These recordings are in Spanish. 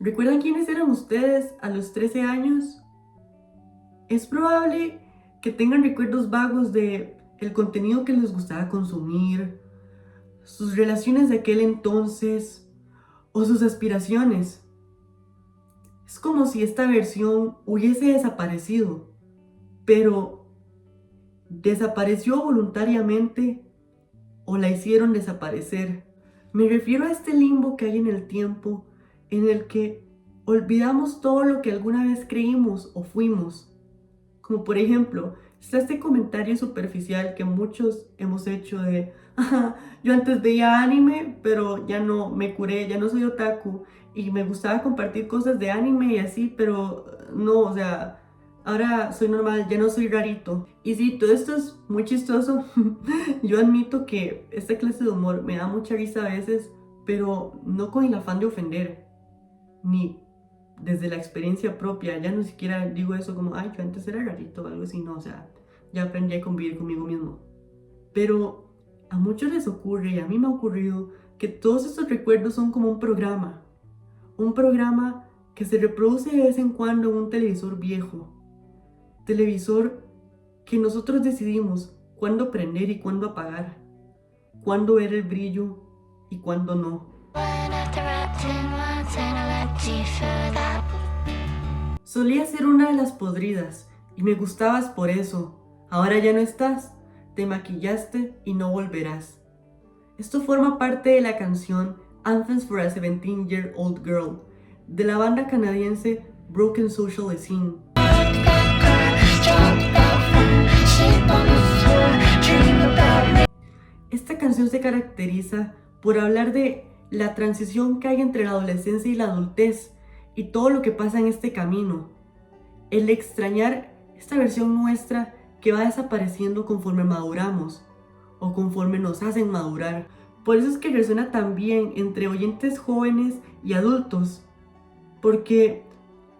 ¿Recuerdan quiénes eran ustedes a los 13 años? Es probable que tengan recuerdos vagos de el contenido que les gustaba consumir, sus relaciones de aquel entonces o sus aspiraciones. Es como si esta versión hubiese desaparecido, pero ¿desapareció voluntariamente o la hicieron desaparecer? Me refiero a este limbo que hay en el tiempo en el que olvidamos todo lo que alguna vez creímos o fuimos. Como por ejemplo, está este comentario superficial que muchos hemos hecho de, "Ajá, yo antes veía anime, pero ya no me curé, ya no soy otaku y me gustaba compartir cosas de anime y así, pero no, o sea, ahora soy normal, ya no soy rarito". Y sí, todo esto es muy chistoso. Yo admito que esta clase de humor me da mucha risa a veces, pero no con el afán de ofender, ni desde la experiencia propia. Ya no siquiera digo eso como, ay, yo antes era rarito o algo así, no, o sea, ya aprendí a convivir conmigo mismo. Pero a muchos les ocurre, y a mí me ha ocurrido, que todos estos recuerdos son como un programa que se reproduce de vez en cuando en un televisor viejo, televisor que nosotros decidimos cuándo prender y cuándo apagar, cuándo ver el brillo y cuándo no. Solía ser una de las podridas y me gustabas por eso. Ahora ya no estás, te maquillaste y no volverás. Esto forma parte de la canción Anthems for a 17-Year-Old Girl de la banda canadiense Broken Social Scene. Esta canción se caracteriza por hablar de la transición que hay entre la adolescencia y la adultez y todo lo que pasa en este camino. El extrañar esta versión nuestra que va desapareciendo conforme maduramos o conforme nos hacen madurar. Por eso es que resuena tan bien entre oyentes jóvenes y adultos, porque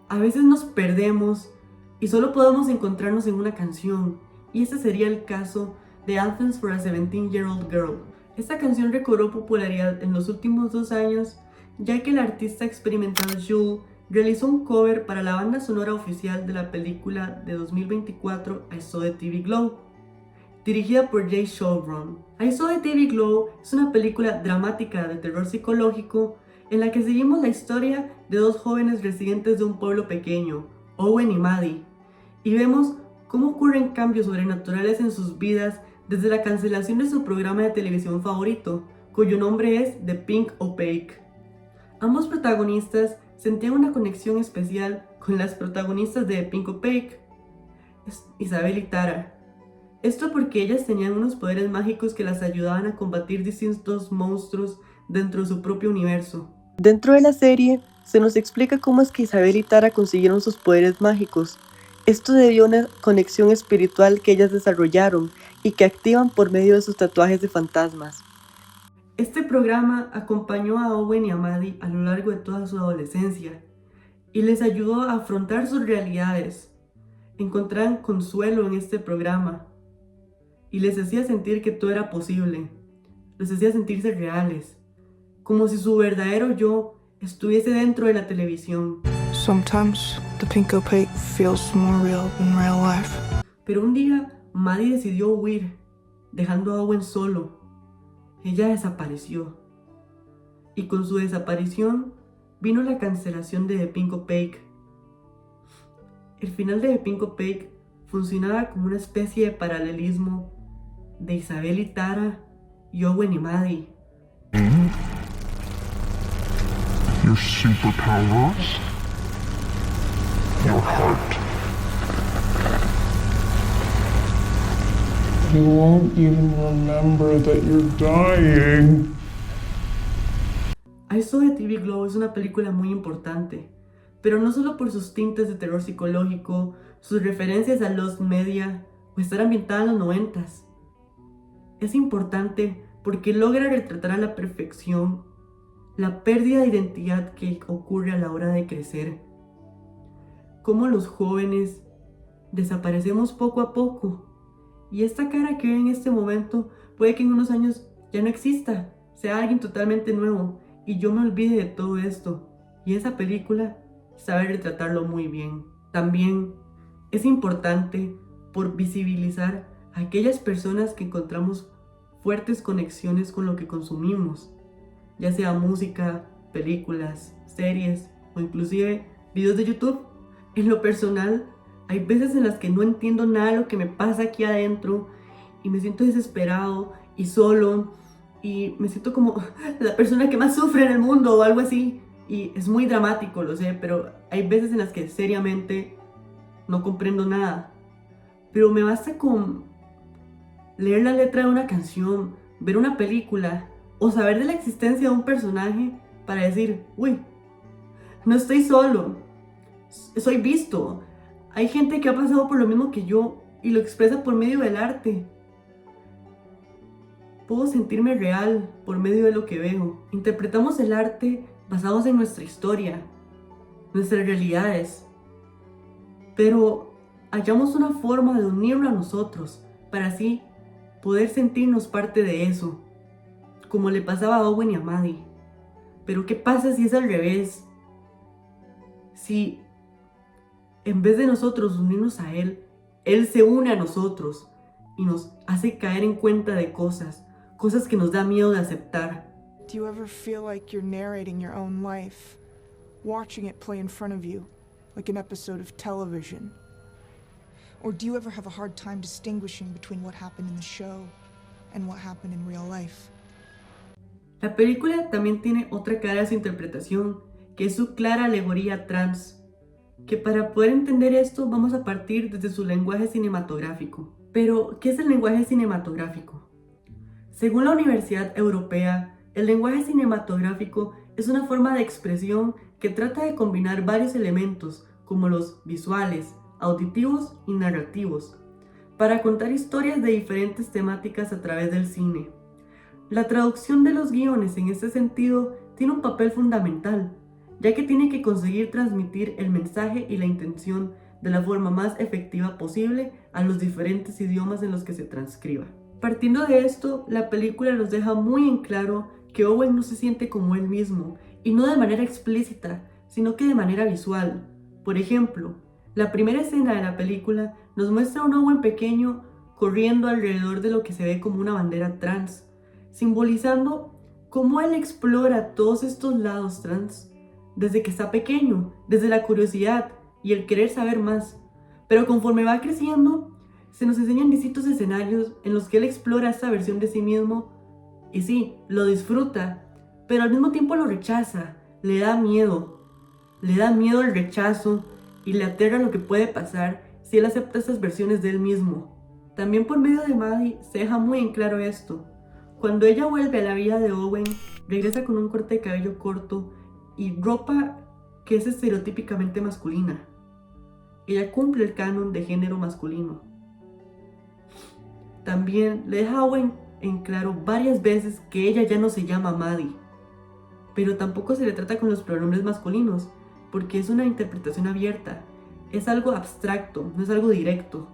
a veces nos perdemos y solo podemos encontrarnos en una canción, y ese sería el caso de Anthems for a 17-Year-Old Girl. Esta canción recobró popularidad en los últimos 2 años, ya que el artista experimental Jul realizó un cover para la banda sonora oficial de la película de 2024 I Saw the TV Glow, dirigida por Jay Showron. I Saw the TV Glow es una película dramática de terror psicológico en la que seguimos la historia de dos jóvenes residentes de un pueblo pequeño, Owen y Maddie, y vemos cómo ocurren cambios sobrenaturales en sus vidas desde la cancelación de su programa de televisión favorito, cuyo nombre es The Pink Opaque. Ambos protagonistas sentían una conexión especial con las protagonistas de The Pink Opaque, Isabel y Tara. Esto porque ellas tenían unos poderes mágicos que las ayudaban a combatir distintos monstruos dentro de su propio universo. Dentro de la serie, se nos explica cómo es que Isabel y Tara consiguieron sus poderes mágicos. Esto debió a una conexión espiritual que ellas desarrollaron y que activan por medio de sus tatuajes de fantasmas. Este programa acompañó a Owen y a Maddie a lo largo de toda su adolescencia y les ayudó a afrontar sus realidades. Encontraron consuelo en este programa y les hacía sentir que todo era posible, les hacía sentirse reales, como si su verdadero yo estuviese dentro de la televisión. Sometimes the pink opaque feels more real than real life. Pero un día Maddie decidió huir, dejando a Owen solo. Ella desapareció. Y con su desaparición vino la cancelación de The Pink Opaque. El final de The Pink Opaque funcionaba como una especie de paralelismo de Isabel y Tara y Owen y Maddie. Your superpowers? Your heart. You won't even remember that you're dying. I Saw the TV Glow es una película muy importante, pero no solo por sus tintes de terror psicológico, sus referencias a Lost Media o estar ambientada en los 90s. Es importante porque logra retratar a la perfección la pérdida de identidad que ocurre a la hora de crecer. Cómo los jóvenes desaparecemos poco a poco y esta cara que ven en este momento puede que en unos años ya no exista, sea alguien totalmente nuevo y yo me olvide de todo esto y esa película sabe retratarlo muy bien. También es importante por visibilizar a aquellas personas que encontramos fuertes conexiones con lo que consumimos, ya sea música, películas, series o inclusive videos de YouTube. En lo personal, hay veces en las que no entiendo nada de lo que me pasa aquí adentro y me siento desesperado y solo y me siento como la persona que más sufre en el mundo o algo así. Y es muy dramático, lo sé, pero hay veces en las que seriamente no comprendo nada. Pero me basta con leer la letra de una canción, ver una película o saber de la existencia de un personaje para decir, uy, no estoy solo, soy visto. Hay gente que ha pasado por lo mismo que yo y lo expresa por medio del arte. Puedo sentirme real por medio de lo que veo. Interpretamos el arte basados en nuestra historia, nuestras realidades. Pero hallamos una forma de unirlo a nosotros para así poder sentirnos parte de eso, como le pasaba a Owen y a Maddie. Pero ¿qué pasa si es al revés? Si en vez de nosotros unirnos a Él, Él se une a nosotros y nos hace caer en cuenta de cosas que nos da miedo de aceptar. Do you ever feel like you're narrating your own life, watching it play in front of you, like an episode of television? Or do you ever have a hard time distinguishing between what happened in the show and what happened in real life? La película también tiene otra cara de su interpretación, que es su clara alegoría trans, que para poder entender esto vamos a partir desde su lenguaje cinematográfico. Pero, ¿qué es el lenguaje cinematográfico? Según la Universidad Europea, el lenguaje cinematográfico es una forma de expresión que trata de combinar varios elementos, como los visuales, auditivos y narrativos, para contar historias de diferentes temáticas a través del cine. La traducción de los guiones en este sentido tiene un papel fundamental, ya que tiene que conseguir transmitir el mensaje y la intención de la forma más efectiva posible a los diferentes idiomas en los que se transcriba. Partiendo de esto, la película nos deja muy en claro que Owen no se siente como él mismo, y no de manera explícita, sino que de manera visual. Por ejemplo, la primera escena de la película nos muestra a un Owen pequeño corriendo alrededor de lo que se ve como una bandera trans, simbolizando cómo él explora todos estos lados trans desde que está pequeño, desde la curiosidad y el querer saber más. Pero conforme va creciendo, se nos enseñan distintos escenarios en los que él explora esta versión de sí mismo y sí, lo disfruta, pero al mismo tiempo lo rechaza, le da miedo el rechazo y le aterra lo que puede pasar si él acepta estas versiones de él mismo. También por medio de Maddie se deja muy en claro esto. Cuando ella vuelve a la vida de Owen, regresa con un corte de cabello corto y ropa que es estereotípicamente masculina. Ella cumple el canon de género masculino. También le deja a Owen en claro varias veces que ella ya no se llama Maddie, pero tampoco se le trata con los pronombres masculinos, porque es una interpretación abierta, es algo abstracto, no es algo directo.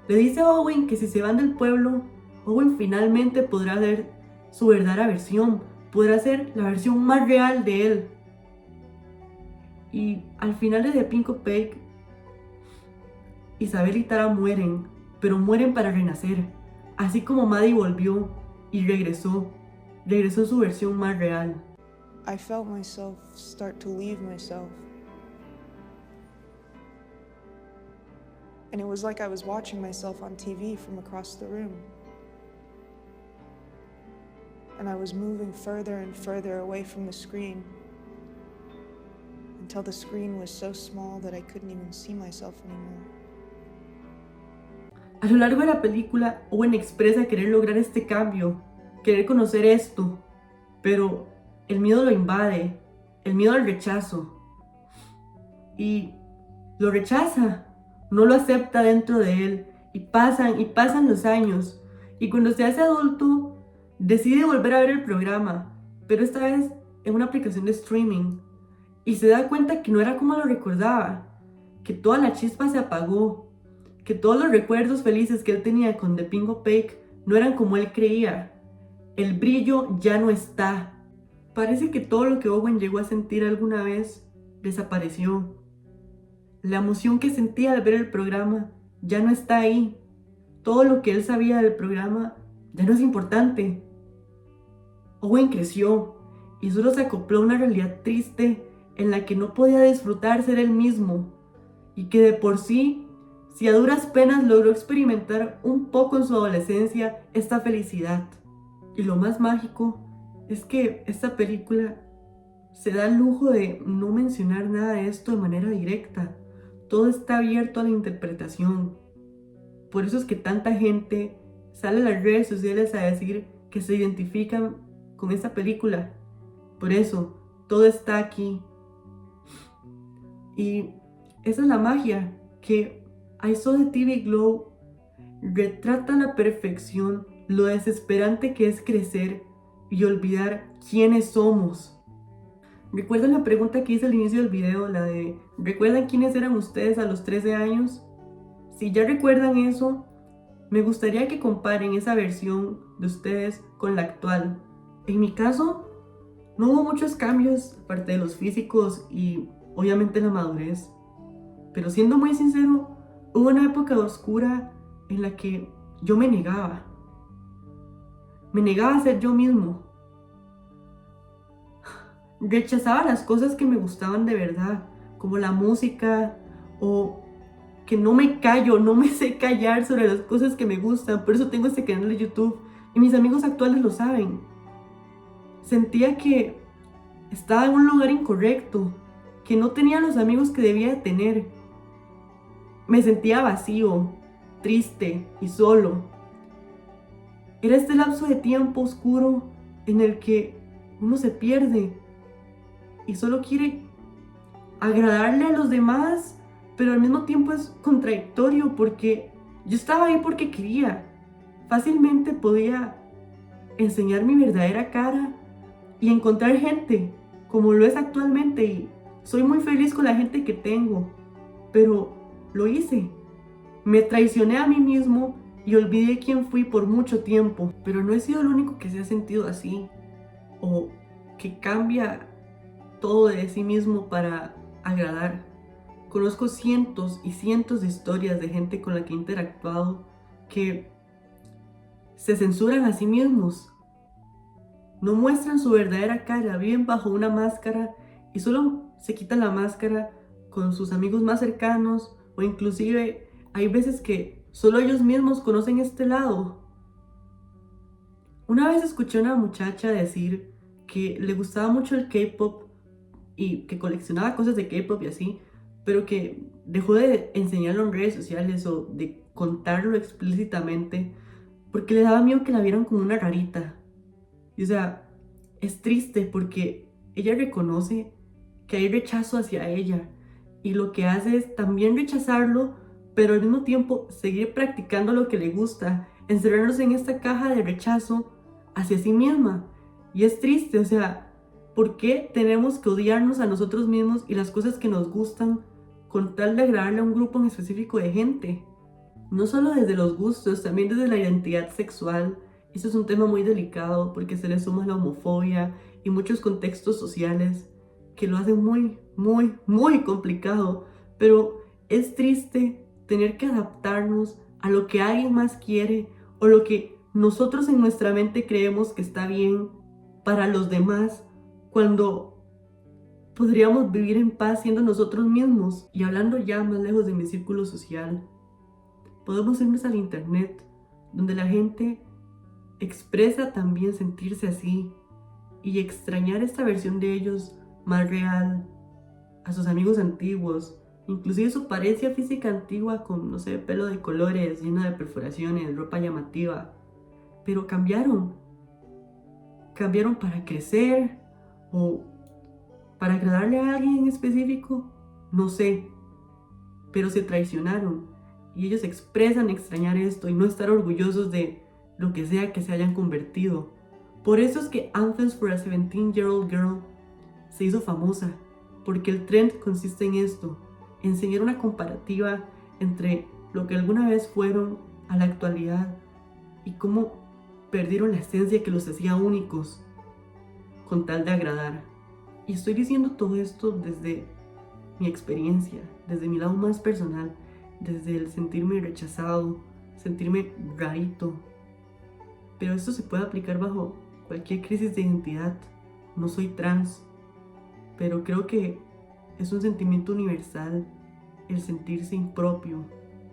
Le dice a Owen que si se van del pueblo, Owen finalmente podrá ver su verdadera versión, podrá ser la versión más real de él. Y al final de The Pink Opaque, Isabel y Tara mueren, pero mueren para renacer, así como Maddie volvió y regresó en su versión más real. I felt myself start to leave myself. And it was like I was watching myself on TV from across the room. And I was moving further and further away from the screen until the screen was so small that I couldn't even see myself anymore. A lo largo de la película, Owen expresa querer lograr este cambio, querer conocer esto, pero el miedo lo invade, el miedo al rechazo, y lo rechaza, no lo acepta dentro de él, y pasan los años, y cuando se hace adulto, decide volver a ver el programa, pero esta vez en una aplicación de streaming, y se da cuenta que no era como lo recordaba, que toda la chispa se apagó, que todos los recuerdos felices que él tenía con The Pink Opaque no eran como él creía. El brillo ya no está. Parece que todo lo que Owen llegó a sentir alguna vez desapareció. La emoción que sentía al ver el programa ya no está ahí. Todo lo que él sabía del programa ya no es importante. Owen creció y solo se acopló a una realidad triste en la que no podía disfrutar ser él mismo y que de por sí, si a duras penas logró experimentar un poco en su adolescencia esta felicidad. Y lo más mágico es que esta película se da el lujo de no mencionar nada de esto de manera directa. Todo está abierto a la interpretación. Por eso es que tanta gente sale a las redes sociales a decir que se identifican con esta película. Por eso, todo está aquí. Y esa es la magia, que I Saw the TV Glow retrata a la perfección lo desesperante que es crecer y olvidar quiénes somos. ¿Recuerdan la pregunta que hice al inicio del video? La de ¿recuerdan quiénes eran ustedes a los 13 años? Si ya recuerdan eso, me gustaría que comparen esa versión de ustedes con la actual. En mi caso, no hubo muchos cambios, aparte de los físicos y obviamente la madurez. Pero siendo muy sincero, hubo una época oscura en la que yo me negaba. Me negaba a ser yo mismo. Rechazaba las cosas que me gustaban de verdad, como la música, o que no me callo, no me sé callar sobre las cosas que me gustan. Por eso tengo este canal de YouTube y mis amigos actuales lo saben. Sentía que estaba en un lugar incorrecto, que no tenía los amigos que debía de tener. Me sentía vacío, triste y solo. Era este lapso de tiempo oscuro en el que uno se pierde y solo quiere agradarle a los demás, pero al mismo tiempo es contradictorio porque yo estaba ahí porque quería. Fácilmente podía enseñar mi verdadera cara y encontrar gente como lo es actualmente, y soy muy feliz con la gente que tengo, pero lo hice. Me traicioné a mí mismo y olvidé quién fui por mucho tiempo. Pero no he sido el único que se ha sentido así, o que cambia todo de sí mismo para agradar. Conozco cientos y cientos de historias de gente con la que he interactuado que se censuran a sí mismos. No muestran su verdadera cara, viven bajo una máscara y solo se quitan la máscara con sus amigos más cercanos, o inclusive hay veces que solo ellos mismos conocen este lado. Una vez escuché a una muchacha decir que le gustaba mucho el K-pop y que coleccionaba cosas de K-pop y así, pero que dejó de enseñarlo en redes sociales o de contarlo explícitamente porque le daba miedo que la vieran como una rarita. Y o sea, es triste porque ella reconoce que hay rechazo hacia ella y lo que hace es también rechazarlo, pero al mismo tiempo seguir practicando lo que le gusta, encerrándose en esta caja de rechazo hacia sí misma. Y es triste, o sea, ¿por qué tenemos que odiarnos a nosotros mismos y las cosas que nos gustan con tal de agradarle a un grupo en específico de gente? No solo desde los gustos, también desde la identidad sexual. Eso es un tema muy delicado porque se le suma la homofobia y muchos contextos sociales que lo hacen muy, muy, muy complicado. Pero es triste tener que adaptarnos a lo que alguien más quiere o lo que nosotros en nuestra mente creemos que está bien para los demás, cuando podríamos vivir en paz siendo nosotros mismos. Y hablando ya más lejos de mi círculo social, podemos irnos al internet, donde la gente expresa también sentirse así y extrañar esta versión de ellos más real, a sus amigos antiguos, inclusive su apariencia física antigua con, no sé, pelo de colores, lleno de perforaciones, ropa llamativa. Pero cambiaron para crecer o para agradarle a alguien en específico, no sé, pero se traicionaron. Y ellos expresan extrañar esto y no estar orgullosos de lo que sea que se hayan convertido. Por eso es que Anthems for a 17-Year-Old Girl se hizo famosa, porque el trend consiste en esto: enseñar una comparativa entre lo que alguna vez fueron a la actualidad y cómo perdieron la esencia que los hacía únicos. con tal de agradar. Y estoy diciendo todo esto desde mi experiencia, desde mi lado más personal, desde el sentirme rechazado, sentirme rarito. Pero esto se puede aplicar bajo cualquier crisis de identidad. No soy trans, pero creo que es un sentimiento universal el sentirse impropio,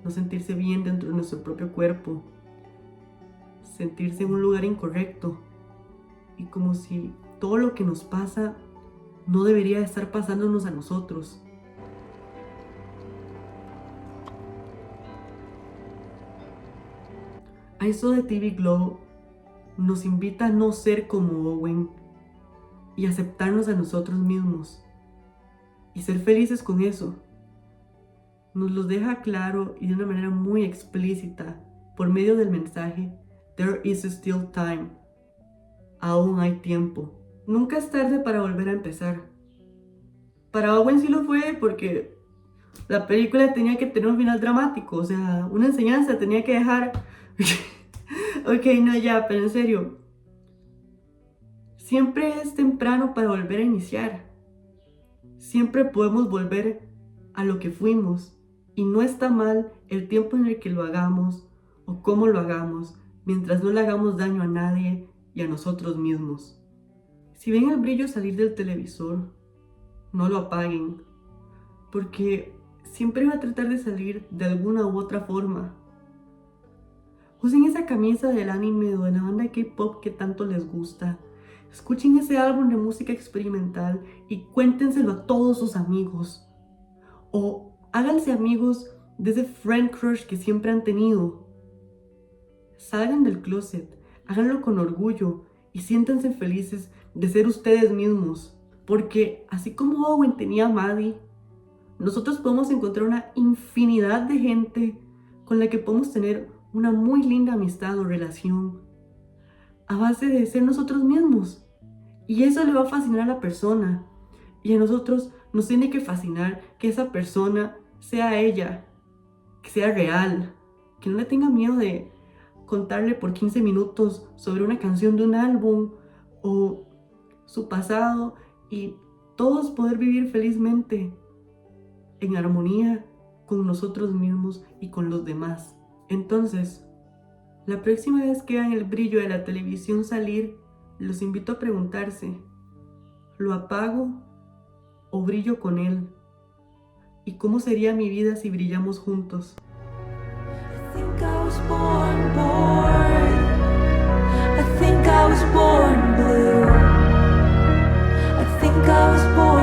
no sentirse bien dentro de nuestro propio cuerpo, sentirse en un lugar incorrecto y como si todo lo que nos pasa no debería estar pasándonos a nosotros. A eso de TV Glow nos invita a no ser como Owen y aceptarnos a nosotros mismos y ser felices con eso. Nos lo deja claro y de una manera muy explícita por medio del mensaje There is still time. Aún hay tiempo. Nunca es tarde para volver a empezar. Para Owen sí lo fue porque la película tenía que tener un final dramático, o sea, una enseñanza tenía que dejar. Ok, no, ya, pero en serio, siempre es temprano para volver a iniciar. Siempre podemos volver a lo que fuimos y no está mal el tiempo en el que lo hagamos o cómo lo hagamos, mientras no le hagamos daño a nadie y a nosotros mismos. Si ven el brillo salir del televisor, no lo apaguen, porque siempre va a tratar de salir de alguna u otra forma. Usen esa camisa del anime o de la banda K-pop que tanto les gusta. Escuchen ese álbum de música experimental y cuéntenselo a todos sus amigos. O háganse amigos de ese friend crush que siempre han tenido. Salgan del closet, háganlo con orgullo y siéntanse felices de ser ustedes mismos. Porque así como Owen tenía a Maddie, nosotros podemos encontrar una infinidad de gente con la que podemos tener una muy linda amistad o relación a base de ser nosotros mismos. Y eso le va a fascinar a la persona. Y a nosotros nos tiene que fascinar que esa persona sea ella, que sea real, que no le tenga miedo de contarle por 15 minutos sobre una canción de un álbum o su pasado y todos poder vivir felizmente en armonía con nosotros mismos y con los demás. Entonces, la próxima vez que vean el brillo de la televisión salir, los invito a preguntarse, ¿lo apago o brillo con él? ¿Y cómo sería mi vida si brillamos juntos? I think I was born blue. I think I was born